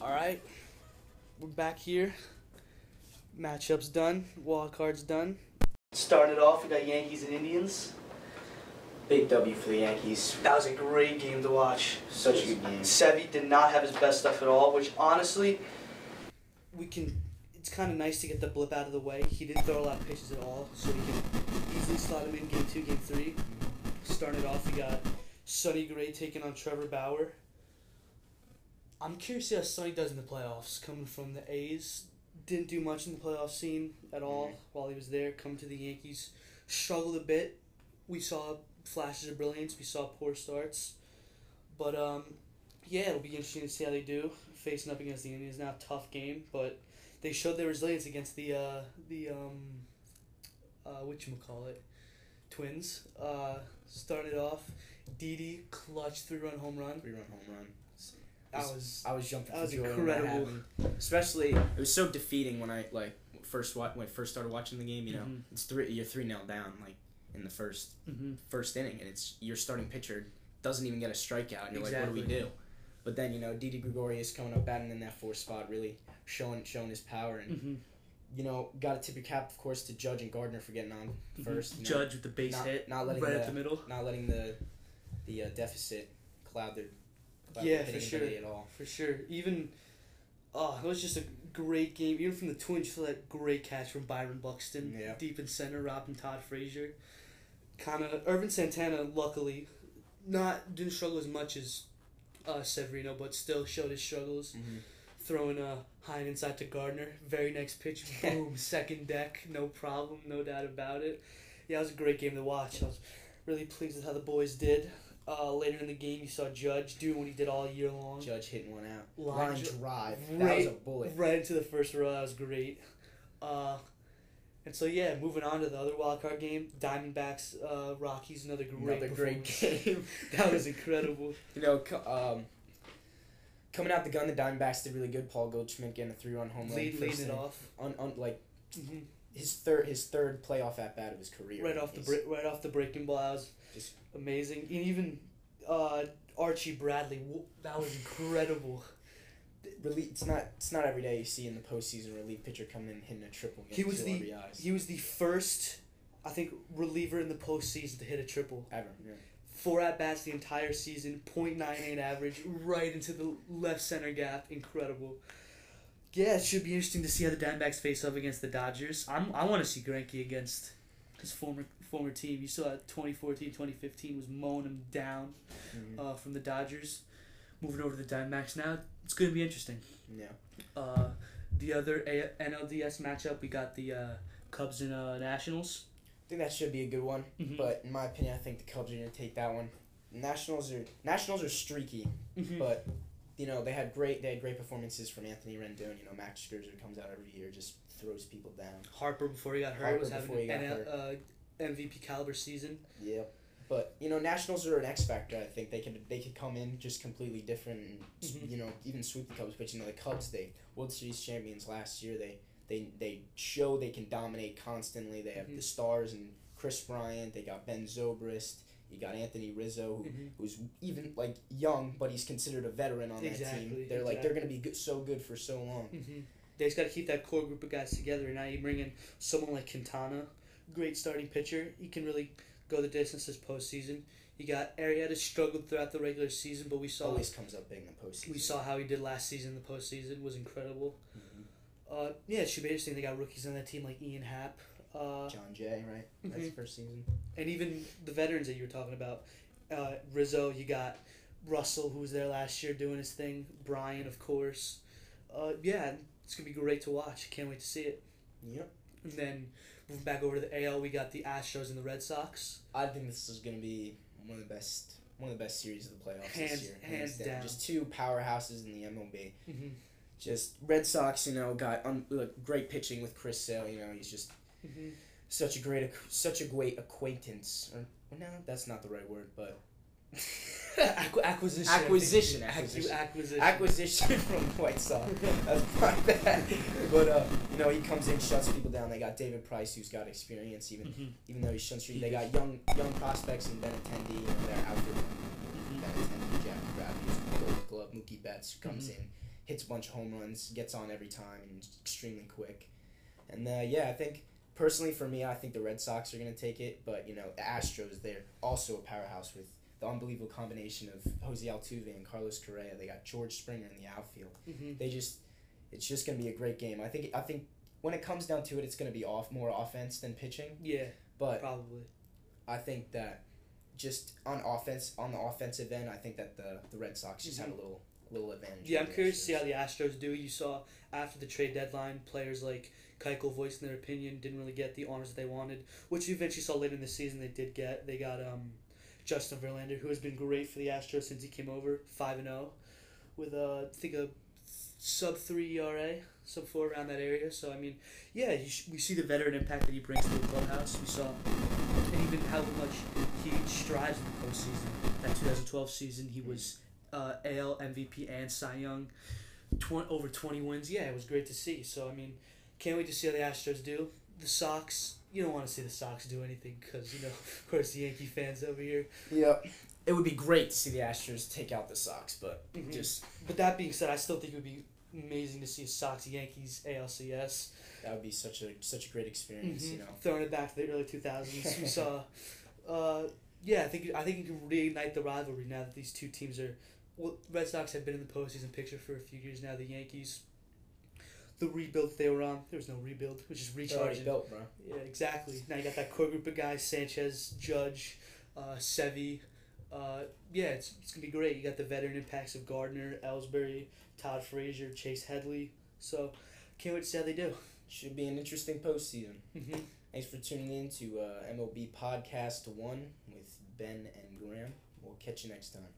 All right, we're back here. Matchups done. Wild cards done. Started off, we got Yankees and Indians. Big W for the Yankees. That was a great game to watch. Such a good game. Sevy did not have his best stuff at all, which honestly, it's kind of nice to get the blip out of the way. He didn't throw a lot of pitches at all, so we can easily slot him in game 2, game 3. Started off, we got Sonny Gray taking on Trevor Bauer. I'm curious to see how Sonny does in the playoffs. Coming from the A's, didn't do much in the playoff scene at all while he was there. Coming to the Yankees, struggled a bit. We saw flashes of brilliance. We saw poor starts. But, yeah, it'll be interesting to see how they do. Facing up against the Indians now, tough game. But they showed their resilience against the whatchamacallit, Twins. Started off, Didi, clutch 3-run home run. I was jumping for joy incredible. when that happened. Especially, it was so defeating when I first started watching the game. You know, it's you're 3-0 down in the first inning, and you're starting pitcher doesn't even get a strikeout, and you're like, what do we do? But then Didi Gregorius coming up batting in that 4th spot, really showing his power, and got to tip your cap, of course, to Judge and Gardner for getting on first. Judge with the base hit, not letting right up the middle, not letting the deficit cloud their. For sure. At all. For sure. Even, it was just a great game. Even from the Twins, you saw that great catch from Byron Buxton. Yeah. Deep in center, robbing Todd Frazier. Irvin Santana, luckily, didn't struggle as much as Severino, but still showed his struggles. Throwing high and inside to Gardner. Very next pitch, boom, second deck, no problem, no doubt about it. Yeah, it was a great game to watch. I was really pleased with how the boys did. Later in the game, you saw Judge doing what he did all year long. Judge hitting one out. Line drive. Right, that was a bullet. Right into the first row. That was great. And so, yeah, moving on to the other wildcard game. Diamondbacks, Rockies, another great game. That was incredible. Coming out the gun, the Diamondbacks did really good. Paul Goldschmidt getting a 3-run home run. Leading it off. His third playoff at bat of his career. Right off the breaking ball. That was just amazing. And even Archie Bradley, that was incredible. It's not every day you see in the postseason a relief pitcher come in hitting a triple. He was the first, I think, reliever in the postseason to hit a triple ever. Yeah. 4 at-bats the entire season, .98 average, right into the left center gap. Incredible. Yeah, it should be interesting to see how the Diamondbacks face up against the Dodgers. I want to see Greinke against his former team. You saw that 2014, 2015 was mowing him down from the Dodgers. Moving over to the Diamondbacks now, it's going to be interesting. Yeah. The other NLDS matchup, we got the Cubs and Nationals. I think that should be a good one, but in my opinion, I think the Cubs are going to take that one. Nationals are streaky, but they had great performances from Anthony Rendon. Max Scherzer comes out every year, just throws people down. Harper before he got hurt was having an MVP caliber season. Yeah, but Nationals are an X factor. I think they could come in just completely different and even sweep the Cubs. But the Cubs, they World Series champions last year. They show they can dominate constantly. They have the stars and Chris Bryant. They got Ben Zobrist. You got Anthony Rizzo, who's even young, but he's considered a veteran on that team. They're going to be so good for so long. They just got to keep that core group of guys together. And now you bring in someone like Quintana, great starting pitcher. He can really go the distance this postseason. You got Arrieta struggled throughout the regular season, but we saw always comes up big in the postseason. We saw how he did last season. The postseason was incredible. Yeah, it should be interesting. They got rookies on that team like Ian Happ. John Jay, right? That's his first season. And even the veterans that you were talking about. Rizzo, you got Russell, who was there last year doing his thing. Brian, of course. Yeah, it's going to be great to watch. Can't wait to see it. Yep. And then moving back over to the AL, we got the Astros and the Red Sox. I think this is going to be one of the best series of the playoffs this year. Hands down. Just two powerhouses in the MLB. Just Red Sox, got great pitching with Chris Sale. He's just such a great acquaintance. No, that's not the right word, but acquisition from White Sox. That's probably bad. But he comes in, shuts people down. They got David Price, who's got experience, even though he's Shun Street. They got young prospects in Benintendi. They're out there. Benintendi, Jack Crabbe, Gold Glove, Mookie Betts comes in, hits a bunch of home runs, gets on every time, and is extremely quick. And I think personally for me, I think the Red Sox are gonna take it, but the Astros, they're also a powerhouse with the unbelievable combination of Jose Altuve and Carlos Correa. They got George Springer in the outfield. It's just gonna be a great game. I think when it comes down to it, it's gonna be more offense than pitching. Yeah, but probably. I think that just on the offensive end, I think that the Red Sox just have a little advantage. Yeah, I'm curious to see how the Astros do. You saw after the trade deadline, players like Keuchel voicing their opinion, didn't really get the honors that they wanted, which you eventually saw later in the season they did get. They got Justin Verlander, who has been great for the Astros since he came over, 5-0, with I think a sub-3 ERA, sub-4 around that area. So, I mean, yeah, we see the veteran impact that he brings to the clubhouse. We saw and even how much he strives in the postseason. That 2012 season, he was AL MVP and Cy Young, over 20 wins. Yeah, it was great to see. So, I mean, can't wait to see how the Astros do. The Sox, you don't want to see the Sox do anything because, of course, the Yankee fans over here. Yeah. It would be great to see the Astros take out the Sox, but But that being said, I still think it would be amazing to see a Sox-Yankees ALCS. That would be such a great experience, Throwing it back to the early 2000s. We saw, I think it can reignite the rivalry now that these two teams are. Well, Red Sox have been in the postseason picture for a few years now. The Yankees, the rebuild they were on, there was no rebuild, which is recharging. They're already built, bro. Yeah, exactly. Now you got that core group of guys: Sanchez, Judge, Sevy. It's gonna be great. You got the veteran impacts of Gardner, Ellsbury, Todd Frazier, Chase Headley. So, can't wait to see how they do. Should be an interesting postseason. Thanks for tuning in to MLB Podcast 1 with Ben and Graham. We'll catch you next time.